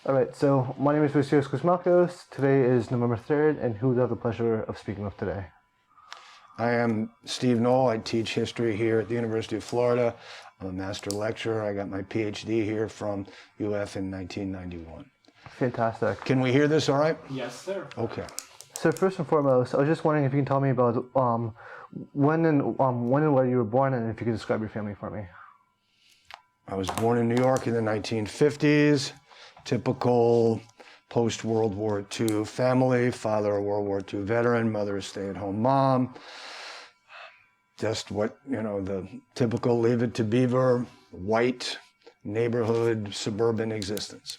All right, so my name is Vasilios Kosmakos. Today is November 3rd, and who do I have the pleasure of speaking with today? I am Steve Noll. I teach history here at the University of Florida. I'm a master lecturer. I got my PhD here from UF in 1991. Fantastic. Can we hear this all right? Yes, sir. Okay. So first and foremost, I was just wondering if you can tell me about when and where you were born, and if you could describe your family for me. I was born in New York in the 1950s. Typical post-World War II family. Father a World War II veteran, mother a stay-at-home mom. Just what, the typical Leave It to Beaver, white neighborhood, suburban existence.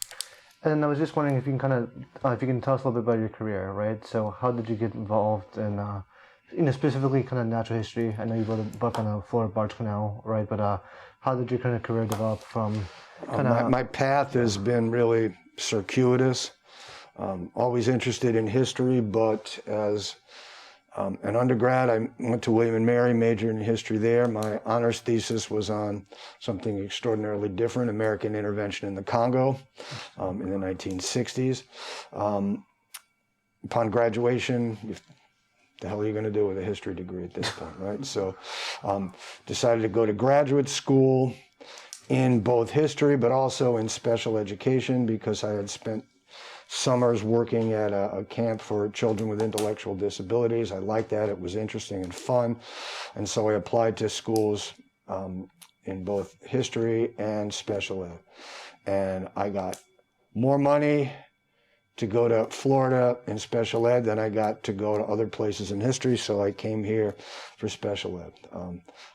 And I was just wondering if you can if you can tell us a little bit about your career, right? So how did you get involved in, specifically kind of natural history? I know you wrote a book on the Florida Barge Canal, right? But how did your kind of career develop from My path has been really circuitous. Always interested in history, but as an undergrad, I went to William & Mary, majored in history there. My honors thesis was on something extraordinarily different, American intervention in the Congo in the 1960s. Upon graduation, the hell are you going to do with a history degree at this point, right? So decided to go to graduate school in both history, but also in special education, because I had spent summers working at a camp for children with intellectual disabilities. I liked that. It was interesting and fun. And so I applied to schools in both history and special ed. And I got more money to go to Florida in special ed than I got to go to other places in history, so I came here for special ed.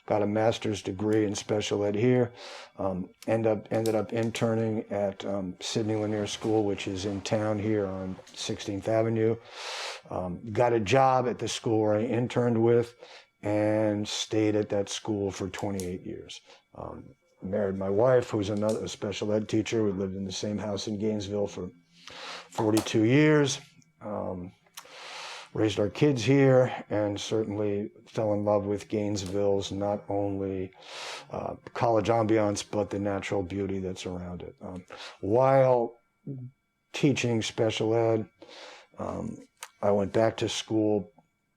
Got a master's degree in special ed here. Ended up interning at Sidney Lanier School, which is in town here on 16th Avenue. Got a job at the school where I interned with and stayed at that school for 28 years. Married my wife, who's a special ed teacher. We lived in the same house in Gainesville for 42 years, raised our kids here, and certainly fell in love with Gainesville's not only college ambiance, but the natural beauty that's around it. While teaching special ed, I went back to school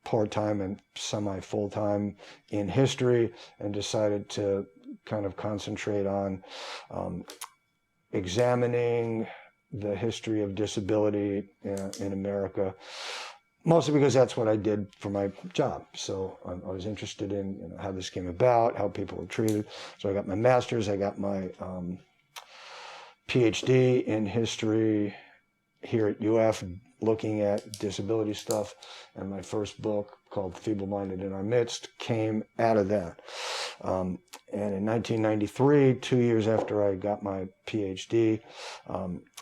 part-time and semi-full-time in history and decided to kind of concentrate on examining the history of disability in America, mostly because that's what I did for my job. So I was interested in how this came about, how people were treated. So I got my master's, I got my PhD in history here at UF, looking at disability stuff, and my first book, called Feeble-Minded in Our Midst, came out of that. And in 1993, 2 years after I got my PhD,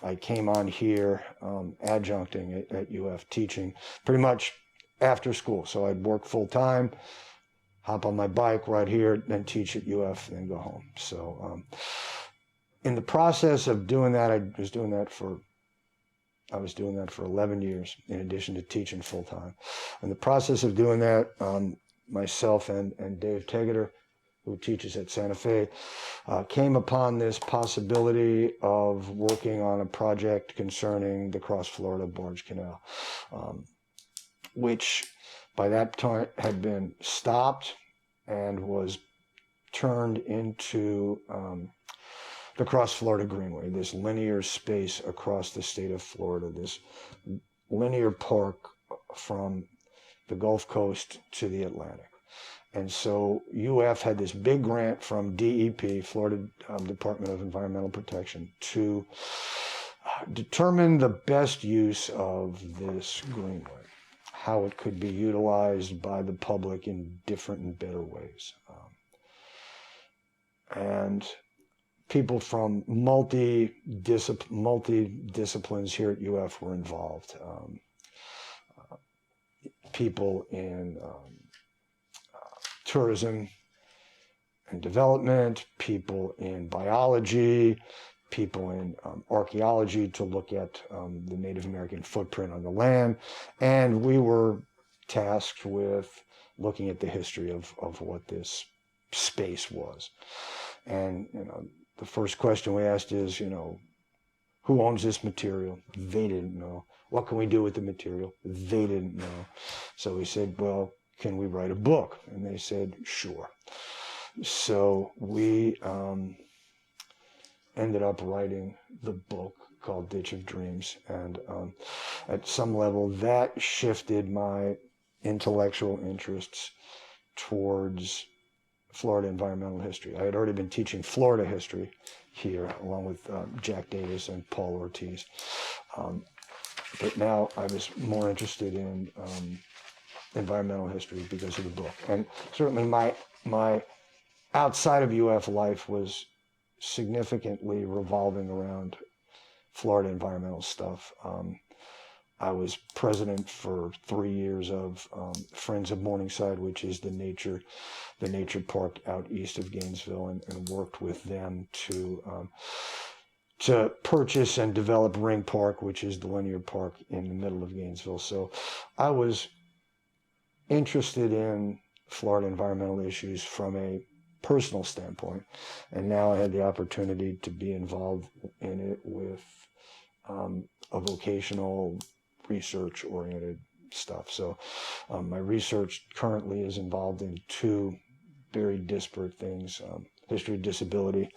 I came on here adjuncting at UF, teaching pretty much after school. So I'd work full-time, hop on my bike right here, then teach at UF, then go home. So in the process of doing that, I was doing that for 11 years, in addition to teaching full-time. In the process of doing that, myself and Dave Tegeter, who teaches at Santa Fe, came upon this possibility of working on a project concerning the Cross-Florida Barge Canal, which by that time had been stopped and was turned into the Cross-Florida Greenway, this linear space across the state of Florida, this linear park from the Gulf Coast to the Atlantic. And so UF had this big grant from DEP, Florida Department of Environmental Protection, to determine the best use of this greenway, how it could be utilized by the public in different and better ways. And people from multi-disciplines here at UF were involved. People in tourism and development, people in biology, people in archaeology to look at the Native American footprint on the land. And we were tasked with looking at the history of what this space was. And, the first question we asked is, Who owns this material? They didn't know. What can we do with the material? They didn't know. So we said, well, can we write a book? And they said, sure. So we ended up writing the book called Ditch of Dreams. And at some level, that shifted my intellectual interests towards Florida environmental history. I had already been teaching Florida history here, along with Jack Davis and Paul Ortiz. But now I was more interested in environmental history because of the book. And certainly my outside of UF life was significantly revolving around Florida environmental stuff. I was president for 3 years of Friends of Morningside, which is the nature park out east of Gainesville, and worked with them to purchase and develop Ring Park, which is the linear park in the middle of Gainesville. So I was interested in Florida environmental issues from a personal standpoint, and now I had the opportunity to be involved in it with a vocational research-oriented stuff. So my research currently is involved in two very disparate things: history of disability,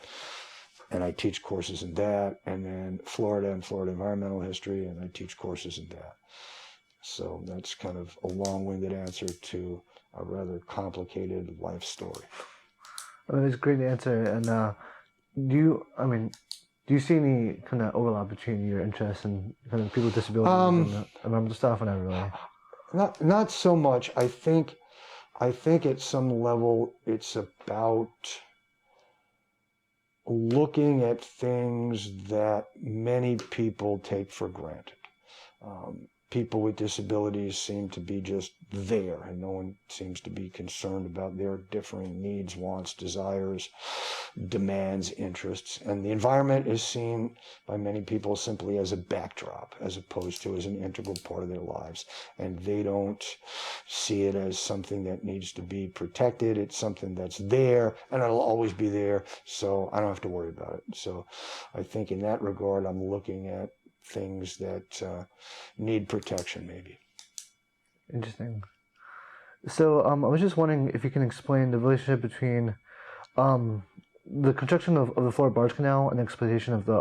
and I teach courses in that, and then Florida and Florida environmental history, and I teach courses in that. So that's kind of a long-winded answer to a rather complicated life story. I mean, it's a great answer. And do you see any kind of overlap between your interests and kind of people with disabilities and environmental stuff? And really, not so much. I think at some level it's about looking at things that many people take for granted. People with disabilities seem to be just there, and no one seems to be concerned about their differing needs, wants, desires, demands, interests. And the environment is seen by many people simply as a backdrop, as opposed to as an integral part of their lives. And they don't see it as something that needs to be protected. It's something that's there, and it'll always be there, so I don't have to worry about it. So I think in that regard, I'm looking at things that need protection, maybe. Interesting. So I was just wondering if you can explain the relationship between the construction of the Florida Barge Canal and the exploitation of the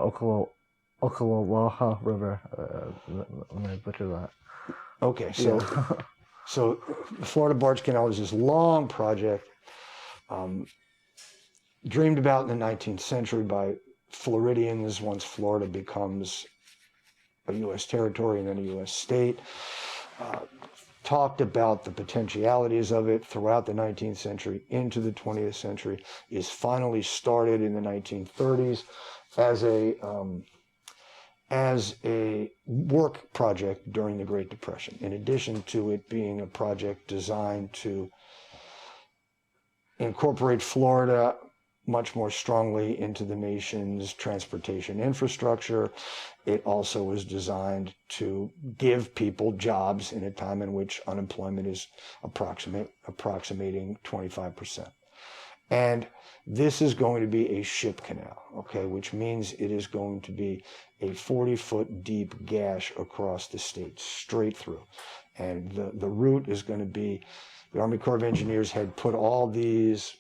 Ocklawaha River. I'm going to butcher that. Okay, so so the Florida Barge Canal is this long project dreamed about in the 19th century by Floridians once Florida becomes a U.S. territory and then a U.S. state. Talked about the potentialities of it throughout the 19th century into the 20th century, is finally started in the 1930s as a work project during the Great Depression, in addition to it being a project designed to incorporate Florida much more strongly into the nation's transportation infrastructure. It also was designed to give people jobs in a time in which unemployment is approximating 25%. And this is going to be a ship canal, okay, which means it is going to be a 40-foot deep gash across the state, straight through. And the route is going to be, the Army Corps of Engineers had put all these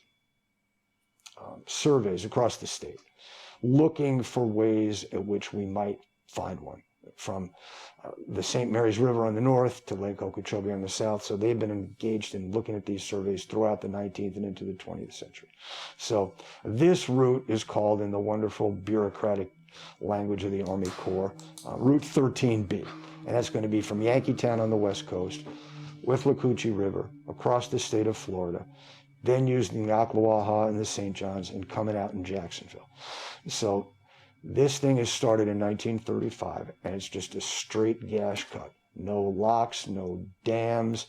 surveys across the state, looking for ways at which we might find one, from the St. Mary's River on the north to Lake Okeechobee on the south. So they've been engaged in looking at these surveys throughout the 19th and into the 20th century. So this route is called, in the wonderful bureaucratic language of the Army Corps, Route 13B. And that's going to be from Yankeetown on the west coast, with Lacoochee River, across the state of Florida, then using the Ocklawaha and the St. Johns, and coming out in Jacksonville. So this thing is started in 1935, and it's just a straight gash cut. No locks, no dams.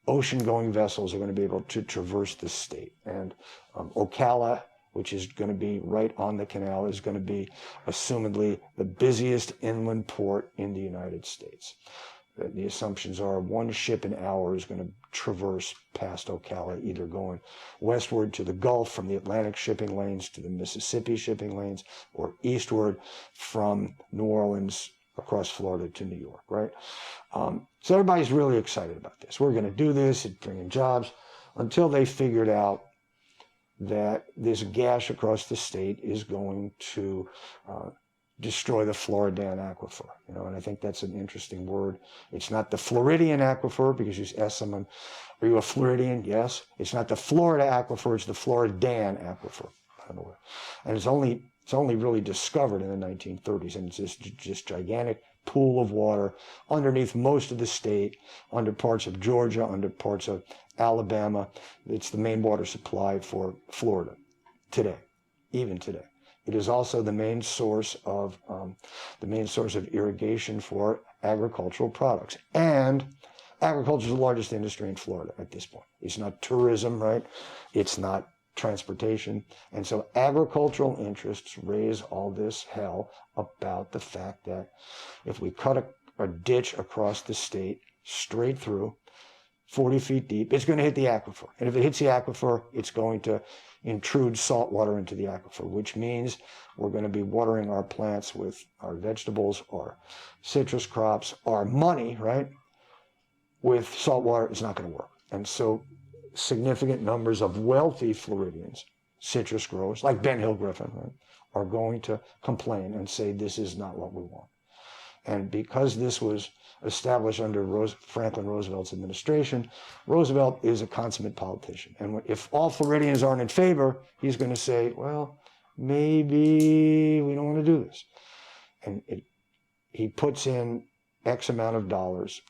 Ocean-going vessels are going to be able to traverse the state. And Ocala, which is going to be right on the canal, is going to be, assumedly, the busiest inland port in the United States. The assumptions are one ship an hour is going to traverse past Ocala, either going westward to the Gulf from the Atlantic shipping lanes to the Mississippi shipping lanes, or eastward from New Orleans across Florida to New York, right? So everybody's really excited about this. We're going to do this, it's bringing jobs, until they figured out that this gash across the state is going to destroy the Floridan aquifer, and I think that's an interesting word. It's not the Floridian aquifer, because you ask someone, are you a Floridian? Yes. It's not the Florida aquifer, it's the Floridan aquifer, by the way. And it's only really discovered in the 1930s, and it's this gigantic pool of water underneath most of the state, under parts of Georgia, under parts of Alabama. It's the main water supply for Florida today, even today. It is also the main source of irrigation for agricultural products. And agriculture is the largest industry in Florida at this point. It's not tourism, right? It's not transportation. And so agricultural interests raise all this hell about the fact that if we cut a ditch across the state straight through, 40 feet deep, it's going to hit the aquifer. And if it hits the aquifer, it's going to intrude salt water into the aquifer, which means we're going to be watering our plants with our vegetables, our citrus crops, our money, right? With salt water, it's not going to work. And so significant numbers of wealthy Floridians, citrus growers, like Ben Hill Griffin, right, are going to complain and say this is not what we want. And because this was established under Franklin Roosevelt's administration, Roosevelt is a consummate politician. And if all Floridians aren't in favor, he's going to say, well, maybe we don't want to do this. And he puts in X amount of dollars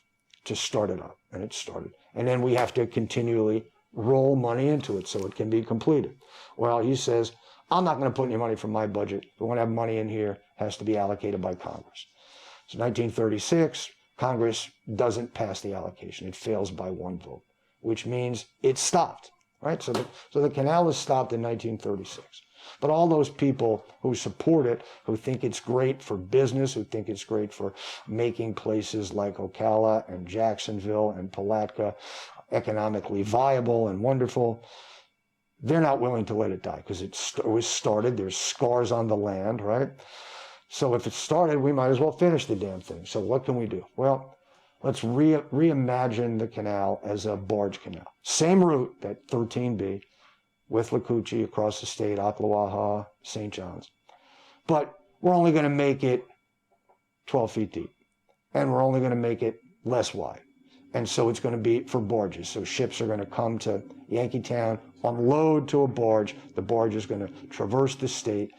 to start it up, and it started. And then we have to continually roll money into it so it can be completed. Well, he says, I'm not going to put any money from my budget. If we want to have money in here, it has to be allocated by Congress. So 1936, Congress doesn't pass the allocation. It fails by one vote, which means it stopped, right? So the canal is stopped in 1936. But all those people who support it, who think it's great for business, who think it's great for making places like Ocala and Jacksonville and Palatka economically viable and wonderful, they're not willing to let it die because it was started. There's scars on the land, right? So if it started, we might as well finish the damn thing. So what can we do? Well, let's reimagine the canal as a barge canal. Same route, that 13B, with Lacucci across the state, Ocklawaha, St. John's. But we're only going to make it 12 feet deep. And we're only going to make it less wide. And so it's going to be for barges. So ships are going to come to Yankeetown, unload to a barge. The barge is going to traverse the state,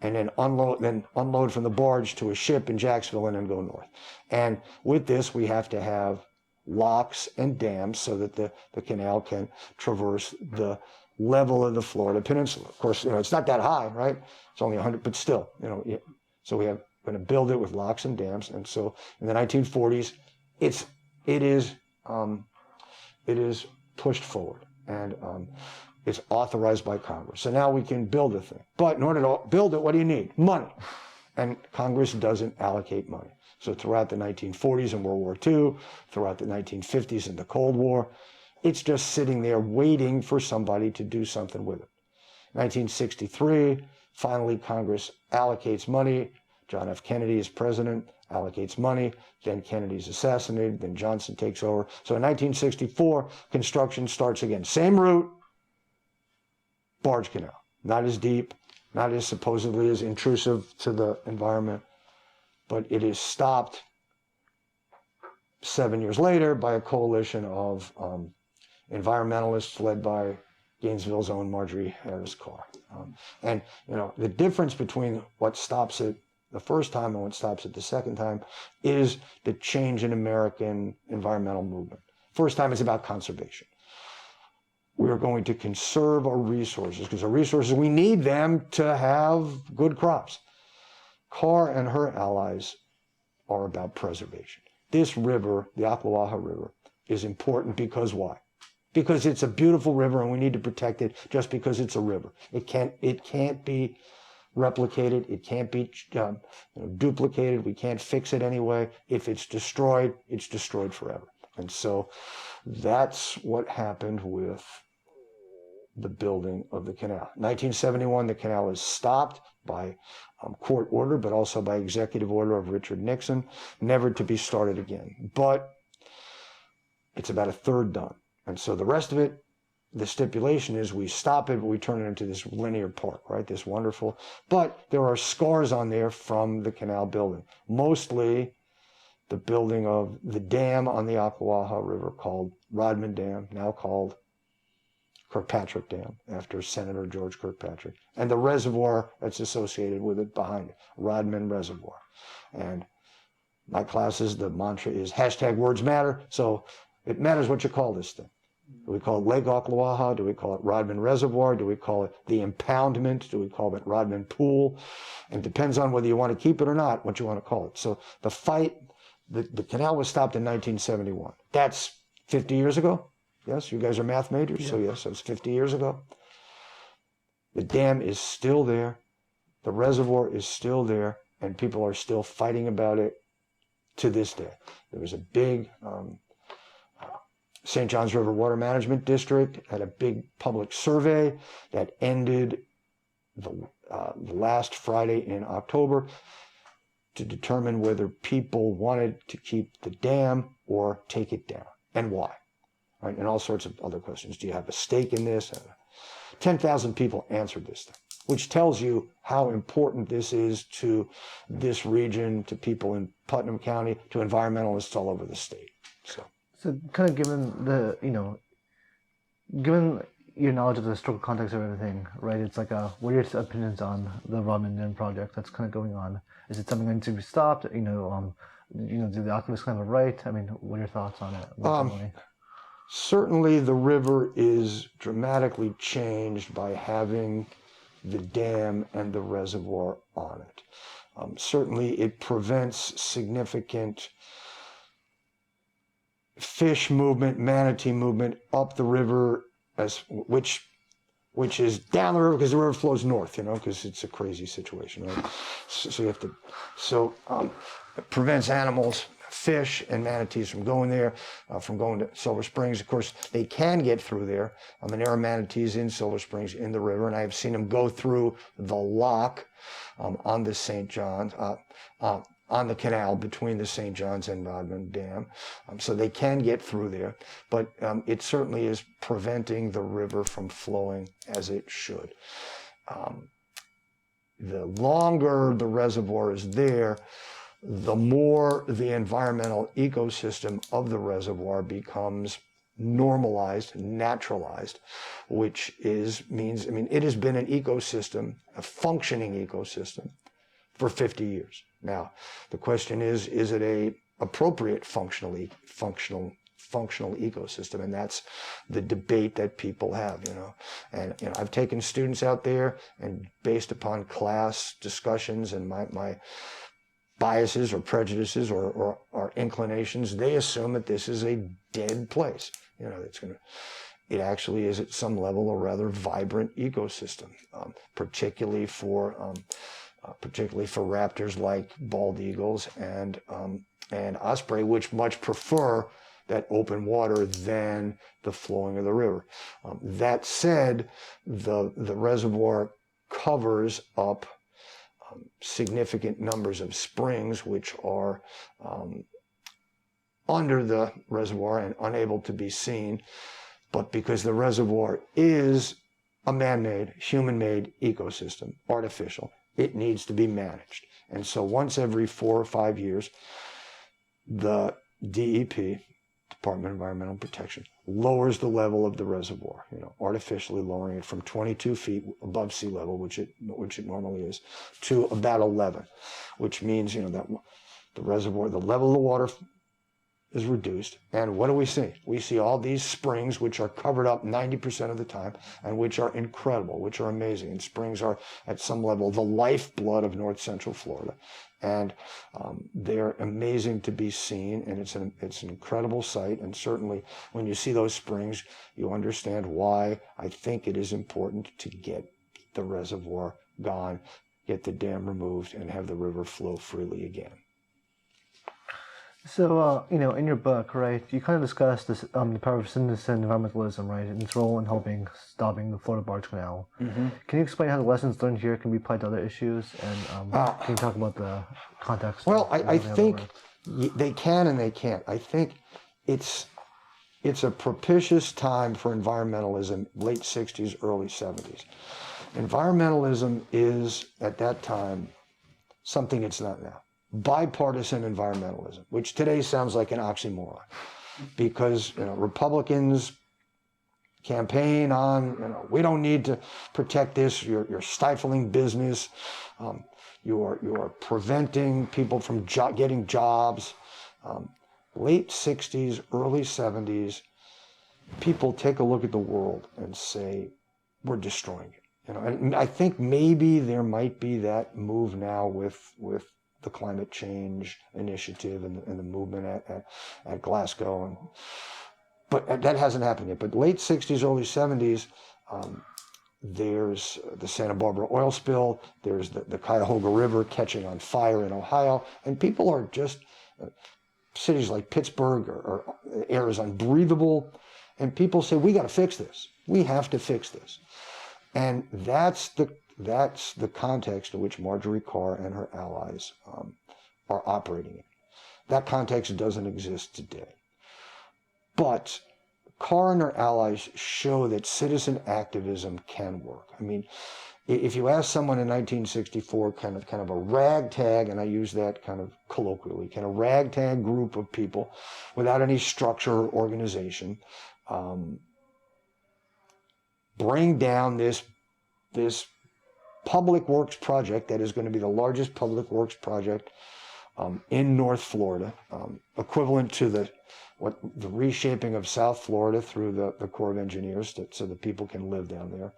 and then unload from the barge to a ship in Jacksonville and then go north. And with this, we have to have locks and dams so that the canal can traverse the level of the Florida Peninsula. Of course, it's not that high, right? It's only 100, but still, so we're going to build it with locks and dams. And so in the 1940s, it is pushed forward, and it's authorized by Congress. So now we can build a thing. But in order to build it, what do you need? Money. And Congress doesn't allocate money. So throughout the 1940s and World War II, throughout the 1950s and the Cold War, it's just sitting there waiting for somebody to do something with it. 1963, finally Congress allocates money. John F. Kennedy is president, allocates money. Then Kennedy's assassinated. Then Johnson takes over. So in 1964, construction starts again. Same route, barge canal. Not as deep, not as supposedly as intrusive to the environment, but it is stopped 7 years later by a coalition of environmentalists led by Gainesville's own Marjorie Harris Carr. And the difference between what stops it the first time and what stops it the second time is the change in American environmental movement. First time it's about conservation. We are going to conserve our resources because our resources, we need them to have good crops. Carr and her allies are about preservation. This river, the Ocklawaha River, is important because why? Because it's a beautiful river and we need to protect it just because it's a river. It can't be replicated. It can't be duplicated. We can't fix it anyway. If it's destroyed forever. And so that's what happened with the building of the canal. 1971, the canal is stopped by court order, but also by executive order of Richard Nixon, never to be started again. But it's about a third done. And so the rest of it, the stipulation is we stop it, but we turn it into this linear park, right? This wonderful, but there are scars on there from the canal building. Mostly the building of the dam on the Ocklawaha River called Rodman Dam, now called Kirkpatrick Dam, after Senator George Kirkpatrick, and the reservoir that's associated with it behind it, Rodman Reservoir. And my classes, the mantra is #words matter, so it matters what you call this thing. Do we call it Lake Ocklawaha? Do we call it Rodman Reservoir? Do we call it the impoundment? Do we call it Rodman Pool? And it depends on whether you want to keep it or not, what you want to call it. So the fight, the canal was stopped in 1971. That's 50 years ago. Yes, you guys are math majors, yeah. So yes, it was 50 years ago. The dam is still there. The reservoir is still there, and people are still fighting about it to this day. There was a big St. Johns River Water Management District had a big public survey that ended the last Friday in October to determine whether people wanted to keep the dam or take it down, and why. Right, and all sorts of other questions. Do you have a stake in this? 10,000 people answered this thing, which tells you how important this is to this region, to people in Putnam County, to environmentalists all over the state. So kind of given your knowledge of the historical context of everything, right? It's like, what are your opinions on the Rodman Dam project that's kind of going on? Is it something that needs to be stopped? Do the activists kind of right? I mean, what are your thoughts on it? Certainly the river is dramatically changed by having the dam and the reservoir on it. Certainly it prevents significant fish movement, manatee movement up the river, which is down the river because the river flows north, because it's a crazy situation, right? So you have to, it prevents animals, fish and manatees from going there, from going to Silver Springs. Of course, they can get through there. And there are manatees in Silver Springs in the river, and I have seen them go through the lock on the St. Johns, on the canal between the St. Johns and Rodman Dam. So they can get through there, but it certainly is preventing the river from flowing as it should. The longer the reservoir is there, the more the environmental ecosystem of the reservoir becomes normalized, naturalized, which means it has been an ecosystem, a functioning ecosystem, for 50 years. Now, the question is it a appropriate functional ecosystem? And that's the debate that people have, And I've taken students out there, and based upon class discussions and my biases or prejudices or inclinations, they assume that this is a dead place. It actually is at some level a rather vibrant ecosystem, particularly for raptors like bald eagles and osprey, which much prefer that open water than the flowing of the river. That said, the reservoir covers up significant numbers of springs which are under the reservoir and unable to be seen, but because the reservoir is a man-made, human-made ecosystem, artificial, it needs to be managed. And so once every 4 or 5 years, the DEP, Department of Environmental Protection, lowers the level of the reservoir, artificially lowering it from 22 feet above sea level, which it normally is, to about 11, which means, that the reservoir, the level of the water is reduced. And what do we see? We see all these springs, which are covered up 90% of the time, and which are incredible, which are amazing. And springs are, at some level, the lifeblood of north central Florida. And they're amazing to be seen, and it's an incredible sight. And certainly, when you see those springs, you understand why I think it is important to get the reservoir gone. get the dam removed, and have the river flow freely again. So, in your book, right, you kind of discuss this, the power of citizen environmentalism, right, and its role in helping stopping the Florida Barge Canal. Mm-hmm. Can you explain how the lessons learned here can be applied to other issues? And can you talk about the context? Well, I think they can and they can't. I think it's a propitious time for environmentalism, late 60s, early 70s. Environmentalism is, at that time, something it's not now. Bipartisan environmentalism, which today sounds like an oxymoron, because Republicans campaign on, we don't need to protect this. You're stifling business. You're preventing people from getting jobs. Late 60s, early 70s, people take a look at the world and say, we're destroying it. And I think maybe there might be that move now with the climate change initiative and the movement at Glasgow. But that hasn't happened yet. But late 60s, early 70s, there's the Santa Barbara oil spill, there's the Cuyahoga River catching on fire in Ohio, and people are just, cities like Pittsburgh or air is unbreathable, and people say, we got to fix this. We have to fix this. And that's the context in which Marjorie Carr and her allies are operating in. That context doesn't exist today. But Carr and her allies show that citizen activism can work. I mean, if you ask someone in 1964, kind of a ragtag, and I use that kind of colloquially, kind of ragtag group of people without any structure or organization, bring down this public works project that is going to be the largest public works project in North Florida, equivalent to the reshaping of South Florida through the Corps of Engineers so that people can live down there.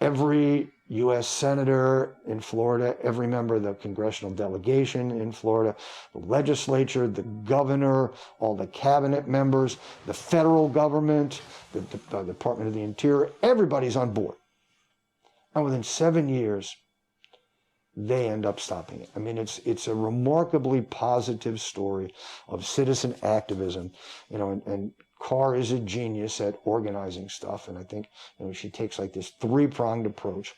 Every U.S. senator in Florida, every member of the congressional delegation in Florida, the legislature, the governor, all the cabinet members, the federal government, the Department of the Interior, everybody's on board. And within 7 years, they end up stopping it. I mean, it's a remarkably positive story of citizen activism, and Carr is a genius at organizing stuff, and I think she takes like this three-pronged approach.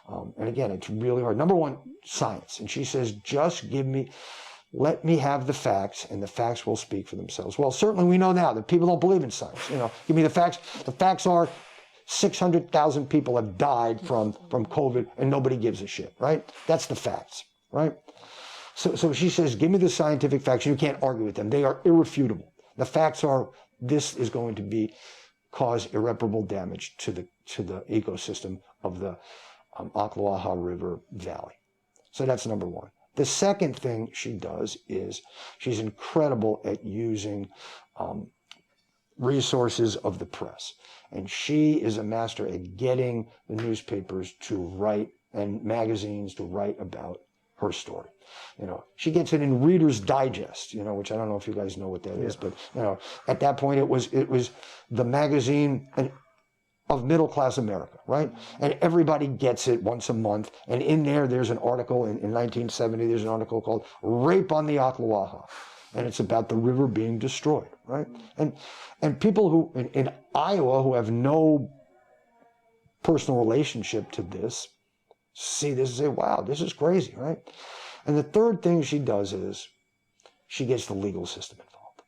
And again, it's really hard. Number one, science. And she says, let me have the facts, and the facts will speak for themselves. Well, certainly we know now that people don't believe in science. Give me the facts. The facts are 600,000 people have died from COVID, and nobody gives a shit, right? That's the facts, right? So she says, give me the scientific facts. You can't argue with them. They are irrefutable. The facts are, this is going to cause irreparable damage to the ecosystem of the Ocklawaha River Valley. So that's number one. The second thing she does is she's incredible at using resources of the press. And she is a master at getting the newspapers to write and magazines to write about her story. She gets it in Reader's Digest, which I don't know if you guys know what that is, but at that point it was the magazine of middle-class America, right? And everybody gets it once a month. And in there's an article in 1970, there's an article called Rape on the Ocklawaha. And it's about the river being destroyed, right? And people who in Iowa who have no personal relationship to this see this and say, wow, this is crazy, right? And the third thing she does is she gets the legal system involved.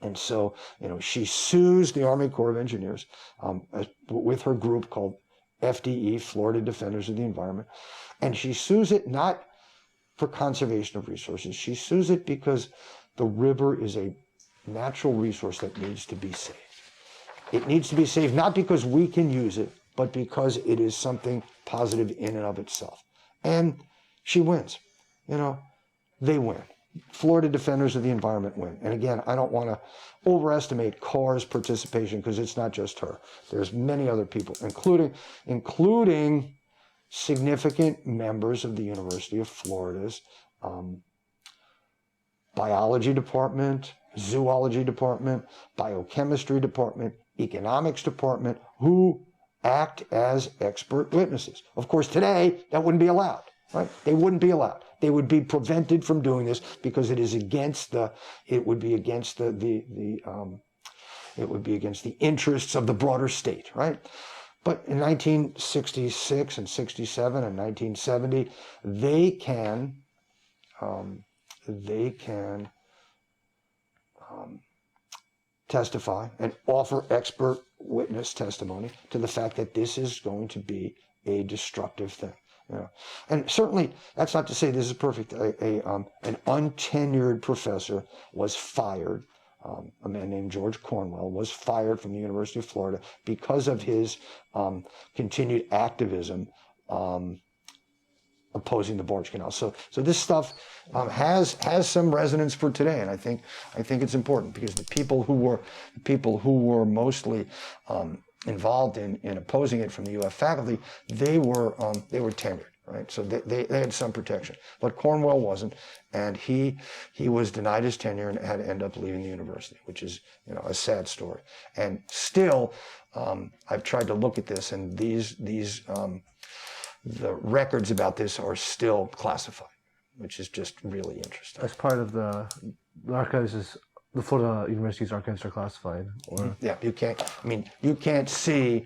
And so, she sues the Army Corps of Engineers with her group called FDE, Florida Defenders of the Environment. And she sues it not for conservation of resources. She sues it because the river is a natural resource that needs to be saved. It needs to be saved not because we can use it, but because it is something positive in and of itself. And she wins. They win. Florida Defenders of the Environment win. And again, I don't want to overestimate Carr's participation because it's not just her. There's many other people, including significant members of the University of Florida's biology department, zoology department, biochemistry department, economics department, who act as expert witnesses. Of course, today that wouldn't be allowed, right? They wouldn't be allowed. They would be prevented from doing this because it is against it would be against the interests of the broader state, right? But in 1966 and 67 and 1970, they can testify and offer expert witness testimony to the fact that this is going to be a destructive thing. You know? And certainly, that's not to say this is perfect. An untenured professor was fired. A man named George Cornwell was fired from the University of Florida because of his continued activism opposing the Barge Canal. So this stuff has some resonance for today, and I think it's important because the people who were mostly involved in opposing it from the UF faculty, they were tenured, right? So they had some protection, but Cornwell wasn't, and he was denied his tenure and had to end up leaving the university, which is a sad story. And still, I've tried to look at this, and the records about this are still classified, which is just really interesting. As part of the archives, the Florida University's archives are classified, or yeah, you can't see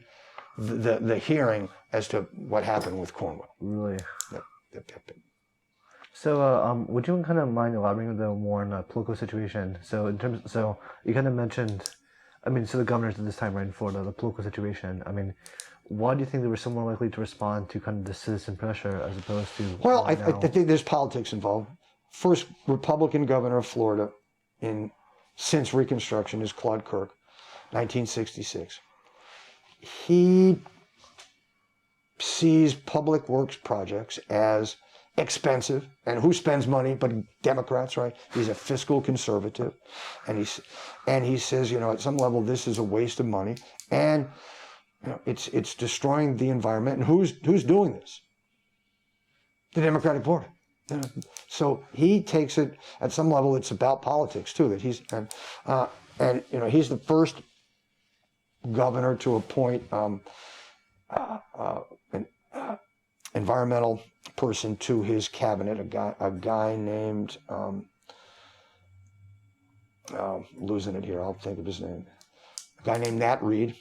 the hearing as to what happened with Cornwell. Really? Yep. So, would you kind of mind elaborating a little more on the political situation? So, you kind of mentioned, so the governors at this time, right, in Florida, the political situation. Why do you think they were so more likely to respond to kind of the citizen pressure as opposed to? Well, I think there's politics involved. First Republican governor of Florida since Reconstruction is Claude Kirk, 1966. He sees public works projects as expensive, and who spends money but Democrats, right? He's a fiscal conservative, and he says, at some level this is a waste of money, and it's destroying the environment. And who's doing this? The Democratic Party. So he takes it at some level. It's about politics too. That he's he's the first governor to appoint an environmental person to his cabinet. A guy named losing it here. I'll think of his name. A guy named Nat Reed.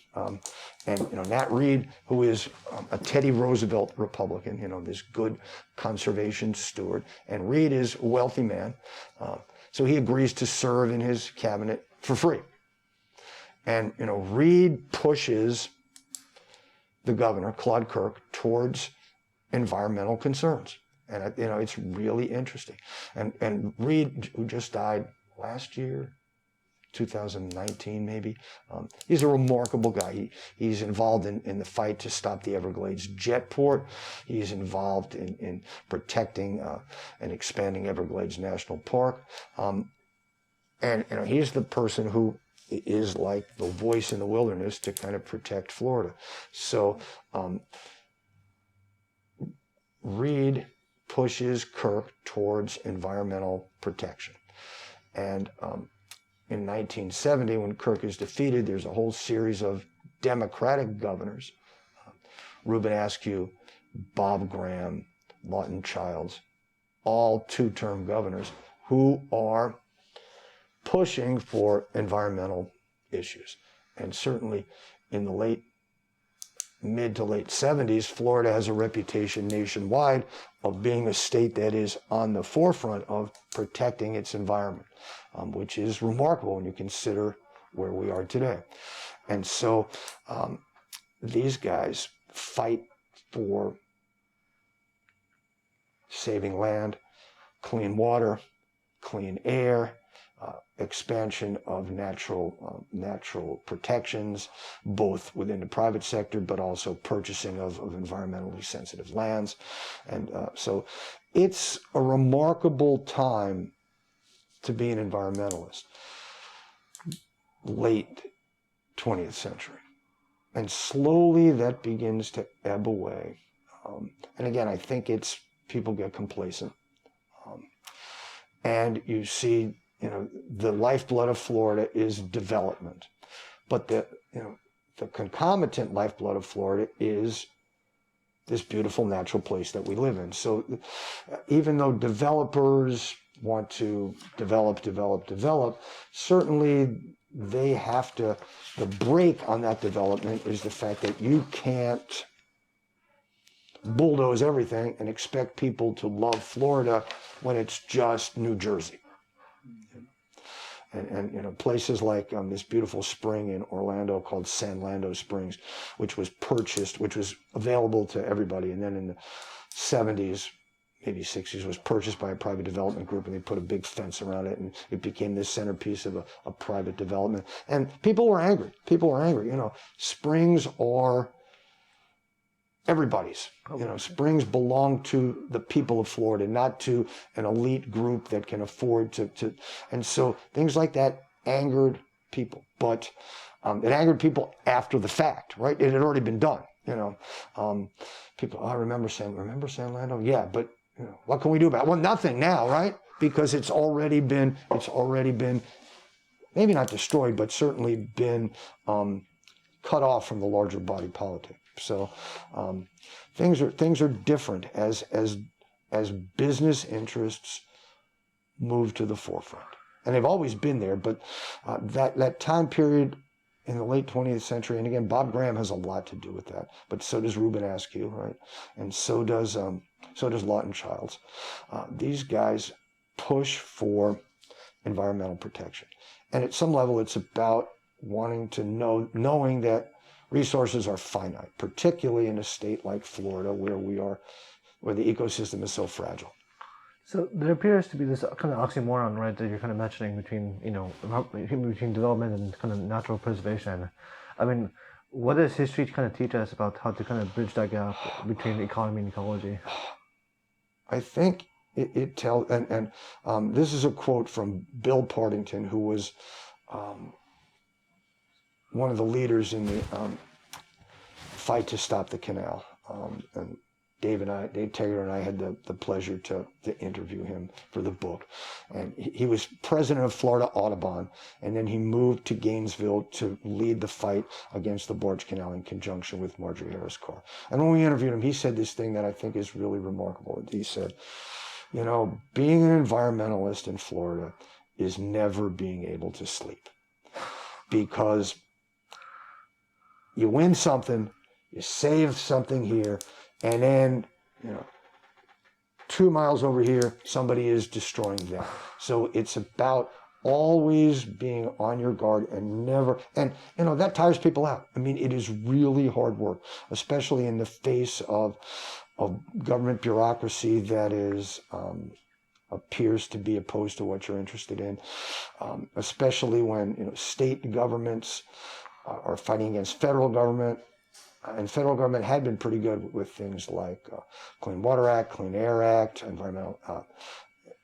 Nat Reed, who is a Teddy Roosevelt Republican, this good conservation steward. And Reed is a wealthy man. So he agrees to serve in his cabinet for free. And, Reed pushes the governor, Claude Kirk, towards environmental concerns. And, it's really interesting. And Reed, who just died last year, 2019 maybe. He's a remarkable guy. He's involved in the fight to stop the Everglades jetport. He's involved in protecting and expanding Everglades National Park. And he's the person who is like the voice in the wilderness to kind of protect Florida. So Reed pushes Kirk towards environmental protection. And in 1970, when Kirk is defeated, there's a whole series of Democratic governors, Reuben Askew, Bob Graham, Lawton Childs, all two-term governors who are pushing for environmental issues. And certainly in the mid to late 70s, Florida has a reputation nationwide of being a state that is on the forefront of protecting its environment, which is remarkable when you consider where we are today. And so these guys fight for saving land, clean water, clean air, expansion of natural protections, both within the private sector, but also purchasing of environmentally sensitive lands. And so it's a remarkable time to be an environmentalist, late 20th century. And slowly that begins to ebb away. And again, I think people get complacent. And you see, the lifeblood of Florida is development. But the concomitant lifeblood of Florida is this beautiful natural place that we live in. So even though developers want to develop, certainly they have to, the brake on that development is the fact that you can't bulldoze everything and expect people to love Florida when it's just New Jersey. And you know, places like this beautiful spring in Orlando called San Lando Springs, which was purchased, which was available to everybody, and then in the 70s, maybe 60s, was purchased by a private development group, and they put a big fence around it, and it became this centerpiece of a private development. And people were angry. People were angry. You know, springs are everybody's. You know, springs belong to the people of Florida, not to an elite group that can afford to. And so things like that angered people. But it angered people after the fact, right? It had already been done. You know, people, oh, remember San Lando? Yeah, but you know, what can we do about it? Well, nothing now, right? Because it's already been maybe not destroyed, but certainly been cut off from the larger body politic. So things are different as business interests move to the forefront, and they've always been there. But that time period in the late 20th century, and again, Bob Graham has a lot to do with that. But so does Reuben Askew, right? And so does Lawton Childs. These guys push for environmental protection, and at some level, it's about wanting to knowing that resources are finite, particularly in a state like Florida, where the ecosystem is so fragile. So there appears to be this kind of oxymoron, right, that you're kind of mentioning between, you know, between development and kind of natural preservation. I mean, what does history kind of teach us about how to kind of bridge that gap between economy and ecology? I think it tells, and this is a quote from Bill Partington, who was one of the leaders in the fight to stop the canal. And Dave Taggart and I had the pleasure to interview him for the book. And he was president of Florida Audubon, and then he moved to Gainesville to lead the fight against the Barge Canal in conjunction with Marjorie Harris Carr. And when we interviewed him, he said this thing that I think is really remarkable. He said, you know, being an environmentalist in Florida is never being able to sleep, because you win something, you save something here, and then, you know, 2 miles over here, somebody is destroying them. So it's about always being on your guard and never, and, you know, that tires people out. I mean, it is really hard work, especially in the face of government bureaucracy that appears to be opposed to what you're interested in, especially when, you know, state governments are fighting against federal government, and federal government had been pretty good with things like Clean Water Act, Clean Air Act, Environmental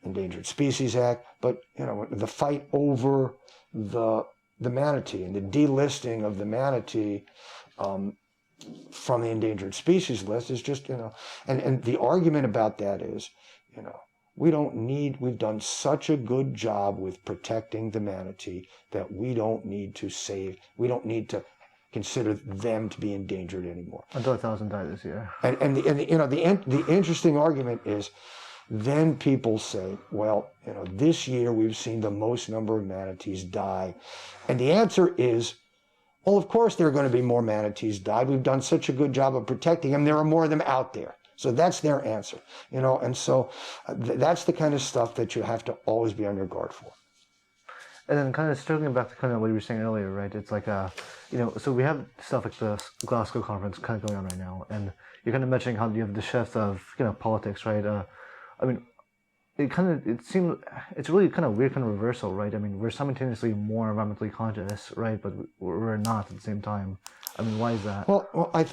Endangered Species Act. But, you know, the fight over the manatee and the delisting of the manatee from the endangered species list is just, you know, and the argument about that is, you know, we've done such a good job with protecting the manatee that we don't need to consider them to be endangered anymore. Until 1,000 died this year. And you know, the interesting argument is, then people say, well, you know, this year we've seen the most number of manatees die. And the answer is, well, of course there are going to be more manatees died. We've done such a good job of protecting them. There are more of them out there. So that's their answer, you know, and so that's the kind of stuff that you have to always be on your guard for. And then kind of circling back to kind of what you were saying earlier, right? It's like, you know, so we have stuff like the Glasgow conference kind of going on right now, and you're kind of mentioning how you have the shift of, you know, politics, right? I mean, it seems, it's really kind of weird kind of reversal, right? I mean, we're simultaneously more environmentally conscious, right? But we're not at the same time. I mean, why is that? Well, I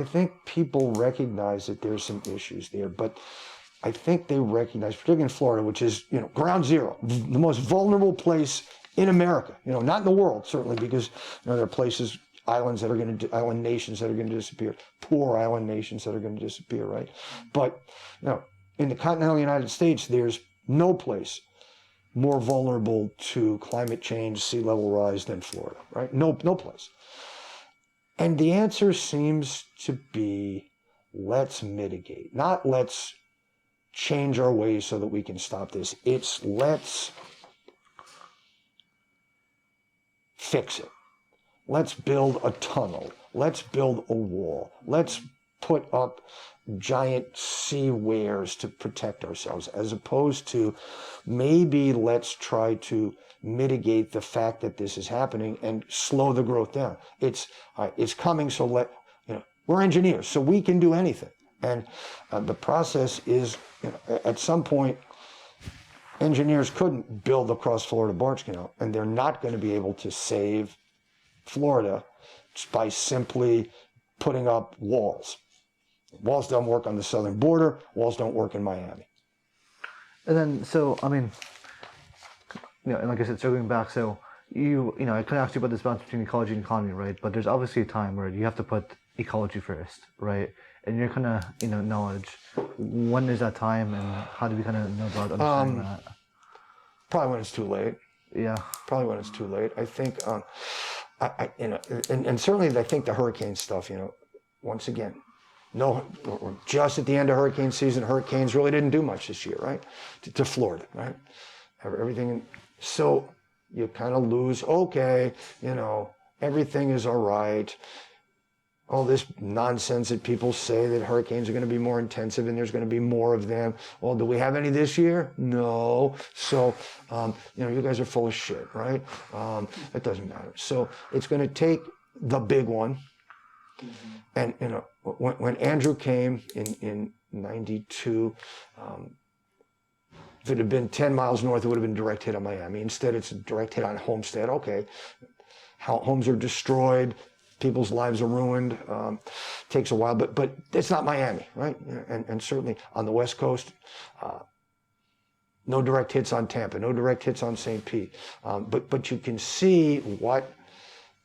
think people recognize that there's some issues there, but I think they recognize, particularly in Florida, which is, you know, ground zero, the most vulnerable place in America, you know, not in the world, certainly, because, you know, there are places, island nations that are going to disappear, poor island nations that are going to disappear, right? But, you know, in the continental United States, there's no place more vulnerable to climate change, sea level rise than Florida, right? No place. And the answer seems to be, let's mitigate, not let's change our ways so that we can stop this. It's let's fix it. Let's build a tunnel. Let's build a wall. Let's put up giant sea weirs to protect ourselves, as opposed to maybe let's try to mitigate the fact that this is happening and slow the growth down. It's coming, so we're engineers, so we can do anything. And the process is, at some point, engineers couldn't build the cross Florida Barge Canal, and they're not going to be able to save Florida by simply putting up walls. Walls don't work on the southern border. Walls don't work in Miami. And then, so, I mean, and like I said, circling back, so I couldn't ask you about this balance between ecology and economy, right? But there's obviously a time where you have to put ecology first, right? And your kind of, knowledge, when is that time, and how do we kind of know about understanding that? Probably when it's too late. Yeah. Probably when it's too late. I think, and certainly I think the hurricane stuff, once again, no, we're just at the end of hurricane season. Hurricanes really didn't do much this year, right? To Florida, right? Everything. So you kind of lose, okay, everything is all right. All this nonsense that people say that hurricanes are going to be more intensive and there's going to be more of them. Well, do we have any this year? No. So, you guys are full of shit, right? It doesn't matter. So it's going to take the big one. And, when Andrew came in 92, if it had been 10 miles north, it would have been a direct hit on Miami. Instead, it's a direct hit on Homestead. Okay, homes are destroyed. People's lives are ruined. Takes a while, but it's not Miami, right? And certainly on the West Coast, no direct hits on Tampa, no direct hits on St. Pete. But you can see what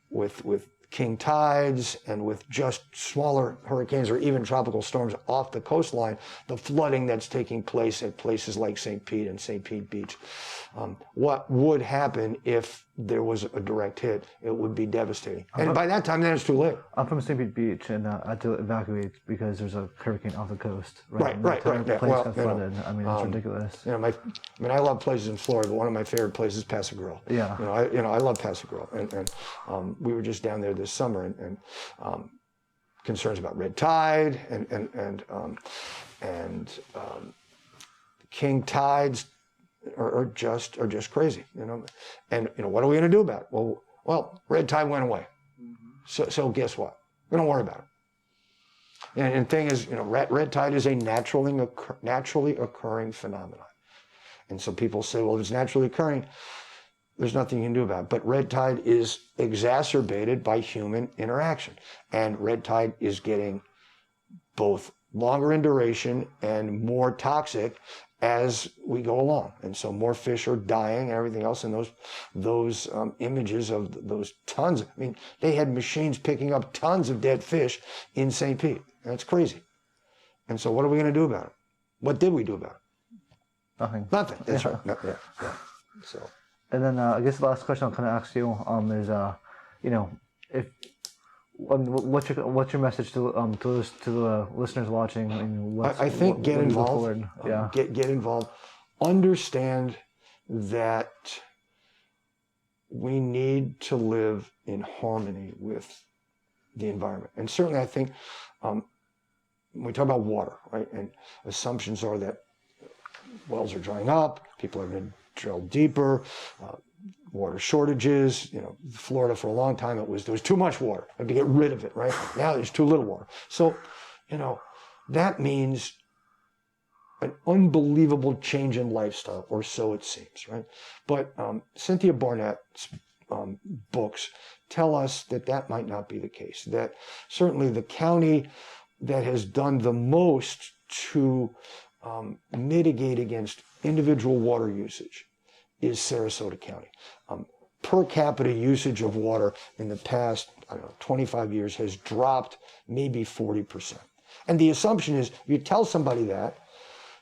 with king tides and with just smaller hurricanes or even tropical storms off the coastline, the flooding that's taking place at places like St. Pete and St. Pete Beach. What would happen if there was a direct hit? It would be devastating. And by that time, then it's too late. I'm from St. Pete Beach, and I had to evacuate because there's a hurricane off the coast. Right. The place got flooded. I mean, it's ridiculous. I love places in Florida, but one of my favorite places is Paso Grill. Yeah. I love Paso Grill, and we were just down there this summer, and concerns about red tide and king tides are just crazy, And what are we going to do about it? Well, red tide went away. So guess what? We don't worry about it. And the thing is, red tide is a naturally occurring phenomenon. And so people say, well, if it's naturally occurring, there's nothing you can do about it. But red tide is exacerbated by human interaction. And red tide is getting both longer in duration and more toxic as we go along. And so more fish are dying and everything else. And those images of those tons, they had machines picking up tons of dead fish in St. Pete. That's crazy. And so what are we going to do about it? What did we do about it? Nothing. That's right. Yeah. So. And then I guess the last question I'll kind of ask you is, what's your message to the listeners watching? I think get involved. Yeah. Get involved. Understand that we need to live in harmony with the environment, and certainly I think when we talk about water, right? And assumptions are that wells are drying up, people are going to drill deeper, water shortages. Florida for a long time there was too much water. I had to get rid of it, right? Now there's too little water. So, that means an unbelievable change in lifestyle, or so it seems, right? But Cynthia Barnett's books tell us that might not be the case. That certainly the county that has done the most to mitigate against individual water usage is Sarasota County. Per capita usage of water in the past, 25 years has dropped maybe 40%. And the assumption is, you tell somebody that,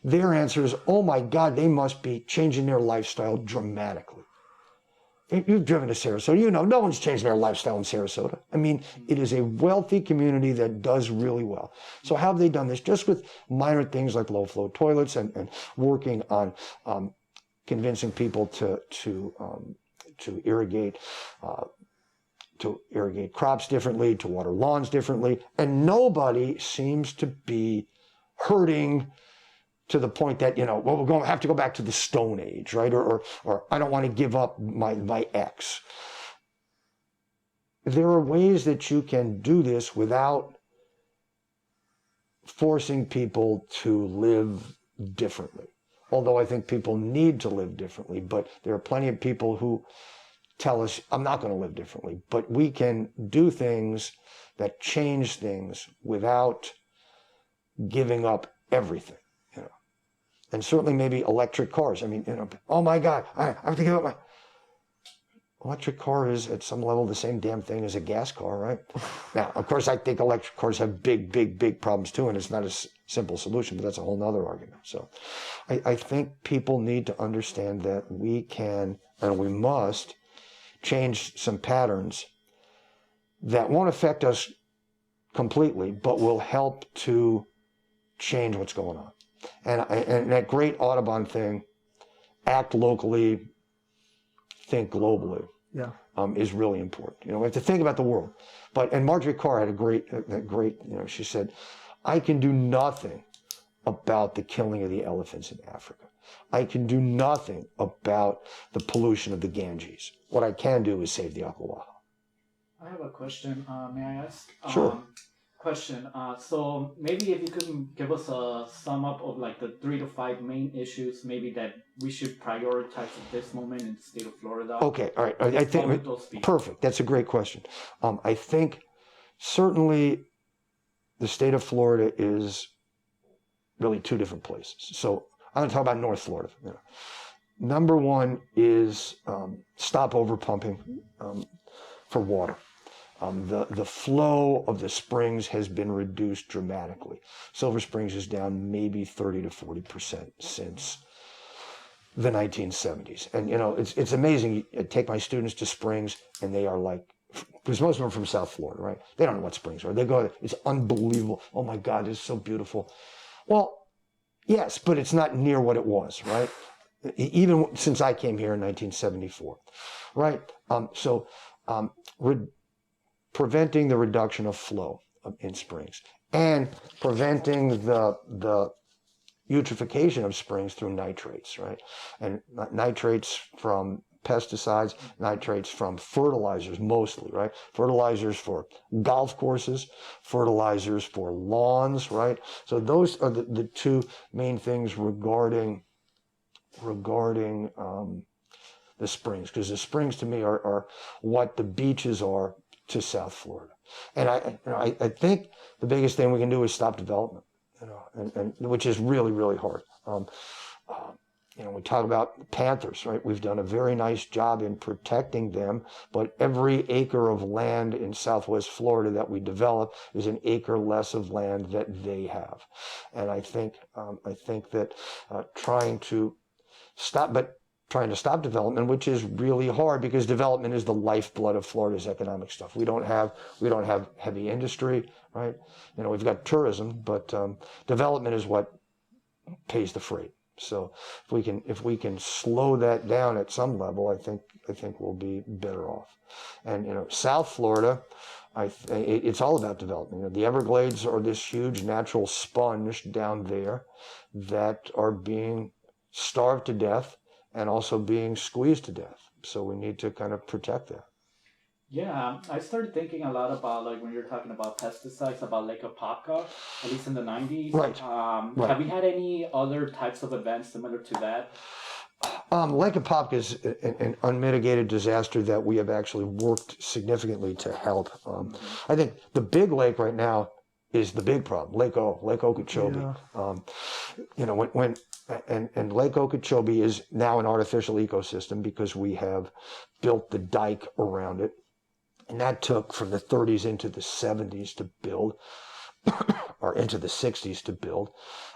their answer is, oh my God, they must be changing their lifestyle dramatically. You've driven to Sarasota, you know, no one's changing their lifestyle in Sarasota. I mean, it is a wealthy community that does really well. So how have they done this? Just with minor things like low flow toilets and working on convincing people to irrigate crops differently, to water lawns differently, and nobody seems to be hurting to the point that, you know, well, we're going to have to go back to the Stone Age, right? Or I don't want to give up my ex. There are ways that you can do this without forcing people to live differently. Although I think people need to live differently, but there are plenty of people who tell us, I'm not going to live differently. But we can do things that change things without giving up everything. And certainly maybe electric cars. I mean, you know, oh my God, I have to give up my... Electric car is at some level the same damn thing as a gas car, right? Now, of course, I think electric cars have big problems too, and it's not a simple solution, but that's a whole nother argument. So I think people need to understand that we can and we must change some patterns that won't affect us completely, but will help to change what's going on. And that great Audubon thing, act locally, think globally, is really important. You know, we have to think about the world. And Marjorie Carr had a great, you know, she said, I can do nothing about the killing of the elephants in Africa. I can do nothing about the pollution of the Ganges. What I can do is save the Akawaha. I have a question. May I ask? Sure. Question. So maybe if you could give us a sum up of like the 3 to 5 main issues, maybe that we should prioritize at this moment in the state of Florida. Okay, all right. I think perfect. That's a great question. I think certainly the state of Florida is really two different places. So I'm going to talk about North Florida. You know. Number one is stop overpumping for water. The flow of the springs has been reduced dramatically. Silver Springs is down maybe 30 to 40% since the 1970s. And, you know, it's amazing. I take my students to springs and they are like, because most of them are from South Florida, right? They don't know what springs are. They go, it's unbelievable. Oh my God, it's so beautiful. Well, yes, but it's not near what it was, right? Even since I came here in 1974, right? Preventing the reduction of flow in springs and preventing the eutrophication of springs through nitrates, right? And nitrates from pesticides, nitrates from fertilizers mostly, right? Fertilizers for golf courses, fertilizers for lawns, right? So those are the two main things regarding the springs, because the springs to me are what the beaches are to South Florida. And I think the biggest thing we can do is stop development, you know, and which is really, really hard. You know, we talk about panthers, right? We've done a very nice job in protecting them, but every acre of land in Southwest Florida that we develop is an acre less of land that they have. And I think that trying to stop development, which is really hard because development is the lifeblood of Florida's economic stuff. We don't have heavy industry, right? You know, we've got tourism, but development is what pays the freight. So if we can slow that down at some level, I think we'll be better off. And you know, South Florida, it's all about development. You know, the Everglades are this huge natural sponge down there that are being starved to death and also being squeezed to death. So we need to kind of protect that. Yeah, I started thinking a lot about, like, when you're talking about pesticides, about Lake Apopka, at least in the 90s. Right. Right. Have we had any other types of events similar to that? Lake Apopka is an unmitigated disaster that we have actually worked significantly to help. I think the big lake right now is the big problem, Lake Okeechobee. Yeah. You know, and Lake Okeechobee is now an artificial ecosystem because we have built the dike around it. And that took from the 30s into the 70s to build, or into the 60s to build.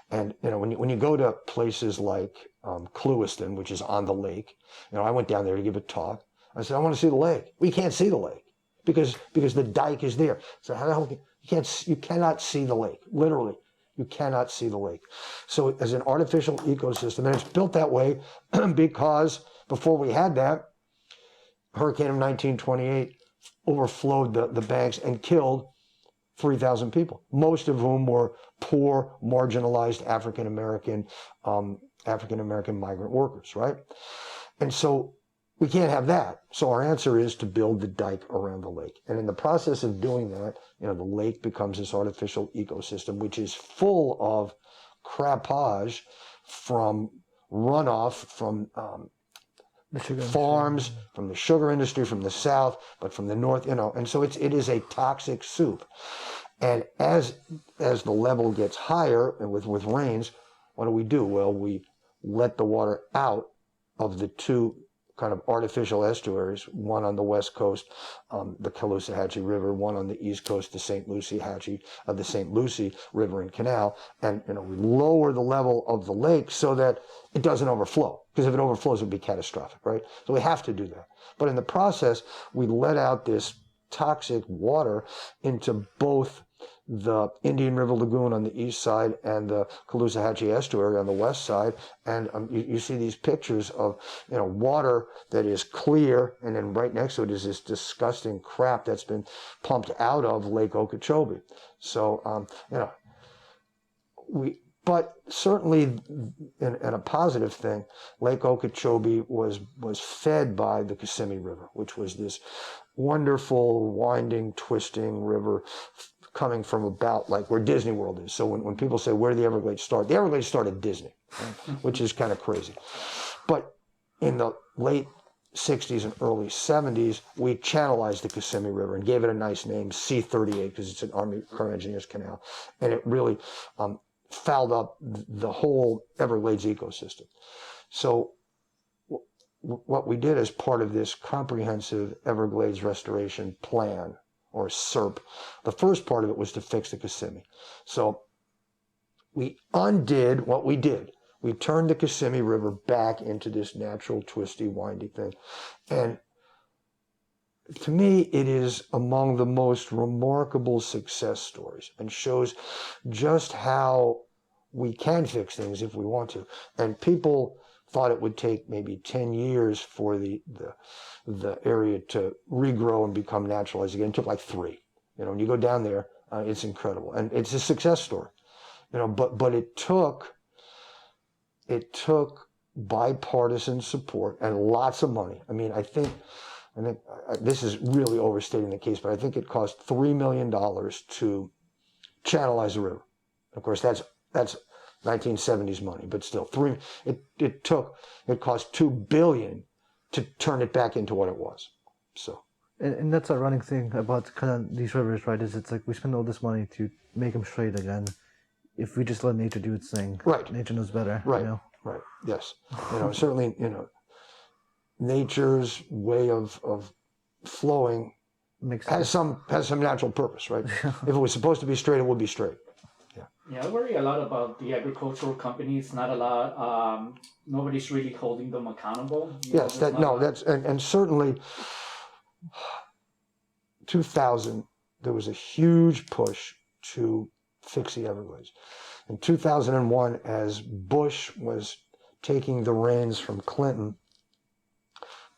And when you go to places like Clewiston, which is on the lake, I went down there to give a talk. I said, I want to see the lake. We can't see the lake because the dike is there. So how the hell you cannot see the lake, literally. You cannot see the lake. So as an artificial ecosystem, and it's built that way because before we had that, hurricane of 1928 overflowed the banks and killed 3,000 people, most of whom were poor, marginalized African-American migrant workers, right? And so we can't have that. So our answer is to build the dike around the lake. And in the process of doing that, the lake becomes this artificial ecosystem, which is full of crapage from runoff from farms, from the sugar industry, from the south, but from the north, and so it is a toxic soup. And as the level gets higher, and with rains, what do? Well, we let the water out of the two kind of artificial estuaries, one on the west coast, the Caloosahatchee River, one on the east coast, the St. Lucie River and Canal, and we lower the level of the lake so that it doesn't overflow, because if it overflows, it would be catastrophic, right? So we have to do that. But in the process, we let out this toxic water into both the Indian River Lagoon on the east side and the Caloosahatchee Estuary on the west side. And you see these pictures of, water that is clear, and then right next to it is this disgusting crap that's been pumped out of Lake Okeechobee. So, but certainly in a positive thing, Lake Okeechobee was fed by the Kissimmee River, which was this wonderful, winding, twisting river coming from about like where Disney World is. So when people say, where did the Everglades start? The Everglades started at Disney, right? Which is kind of crazy. But in the late 60s and early 70s, we channelized the Kissimmee River and gave it a nice name, C-38, because it's an Army Corps of Engineers canal. And it really fouled up the whole Everglades ecosystem. So what we did as part of this comprehensive Everglades restoration plan, or SERP, the first part of it was to fix the Kissimmee. So we undid what we did. We turned the Kissimmee River back into this natural, twisty, windy thing. And to me, it is among the most remarkable success stories and shows just how we can fix things if we want to. And people thought it would take maybe 10 years for the area to regrow and become naturalized again. It took like 3. When you go down there, it's incredible. And it's a success story. But it took bipartisan support and lots of money. I mean, I think this is really overstating the case, but I think it cost $3 million to channelize the river. Of course, that's 1970s money, but still, it cost $2 billion to turn it back into what it was. So, and that's a running thing about kind of these rivers, right? Is it's like we spend all this money to make them straight again. If we just let nature do its thing, right? Nature knows better, right? Right. Yes. Certainly, nature's way of flowing has some natural purpose, right? If it was supposed to be straight, it would be straight. Yeah, I worry a lot about the agricultural companies. Not a lot. Nobody's really holding them accountable. Yes, and certainly 2000, there was a huge push to fix the Everglades. In 2001, as Bush was taking the reins from Clinton,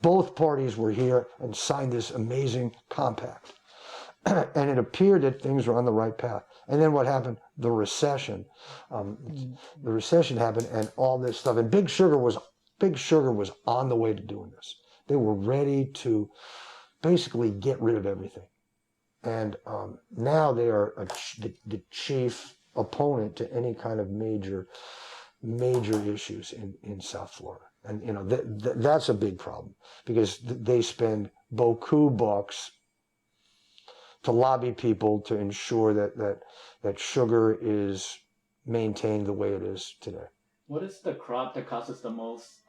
both parties were here and signed this amazing compact. And it appeared that things were on the right path. And then what happened? The recession. The recession happened, and all this stuff. And Big Sugar was on the way to doing this. They were ready to basically get rid of everything. And now they are the chief opponent to any kind of major issues in South Florida. And that's a big problem, because they spend beaucoup bucks to lobby people to ensure that sugar is maintained the way it is today. What is the crop that causes the most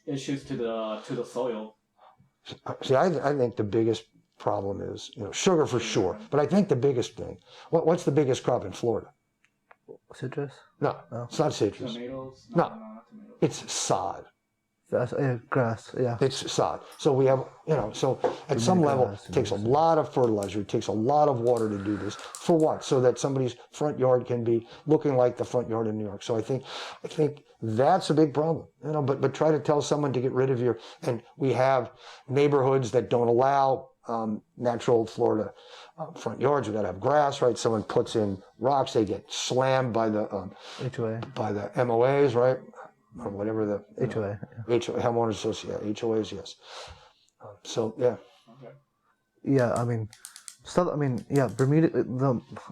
issues to the soil? See, I think the biggest problem is sugar for sure, but I think the biggest thing. What's the biggest crop in Florida? Citrus? No, Oh. it's not citrus. Tomatoes? No. Not tomatoes. It's sod. Grass, yeah. It's sod. So we have, so at some level, it takes a lot of fertilizer, it takes a lot of water to do this. For what? So that somebody's front yard can be looking like the front yard in New York. So I think that's a big problem, but try to tell someone to get rid of and we have neighborhoods that don't allow natural Florida front yards. We got to have grass, right? Someone puts in rocks, they get slammed by the HOA. by the MOAs, right? Or whatever the HOA. homeowners association, HOAs, yes. So yeah. Okay. Yeah, I mean, Bermuda,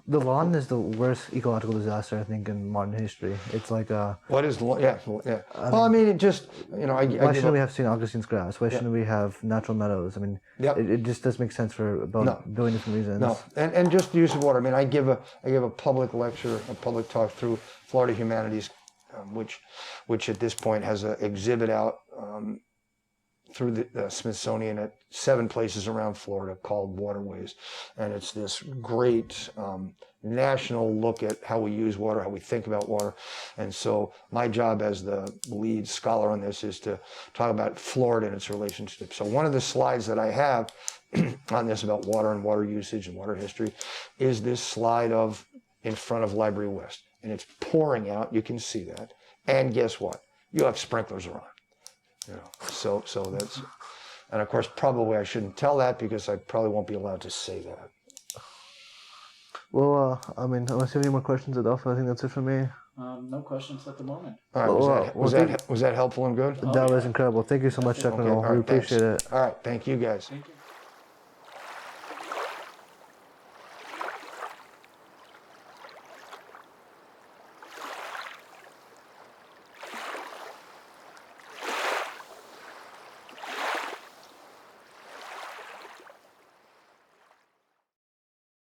the lawn is the worst ecological disaster I think in modern history. It's like What is yeah. Well, I mean, it just why shouldn't we have St. Augustine's grass? Why shouldn't we have natural meadows? I mean, it just doesn't make sense for about billion different reasons. No, and just use of water. I mean, I give a public lecture, a public talk through Florida Humanities, which at this point has an exhibit out through the Smithsonian at 7 places around Florida called Waterways. And it's this great national look at how we use water, how we think about water. And so my job as the lead scholar on this is to talk about Florida and its relationship. So one of the slides that I have on this about water and water usage and water history is this slide in front of Library West. And it's pouring out, you can see that. And guess what? You have sprinklers around. So that's, and of course, probably I shouldn't tell that because I probably won't be allowed to say that. Well, I mean, unless you have any more questions, Adolfo, I think that's it for me. No questions at the moment. All right, was that helpful and good? That was incredible. Thank you so much, Chuck Noll. We appreciate it. All right, thank you guys. Thank you.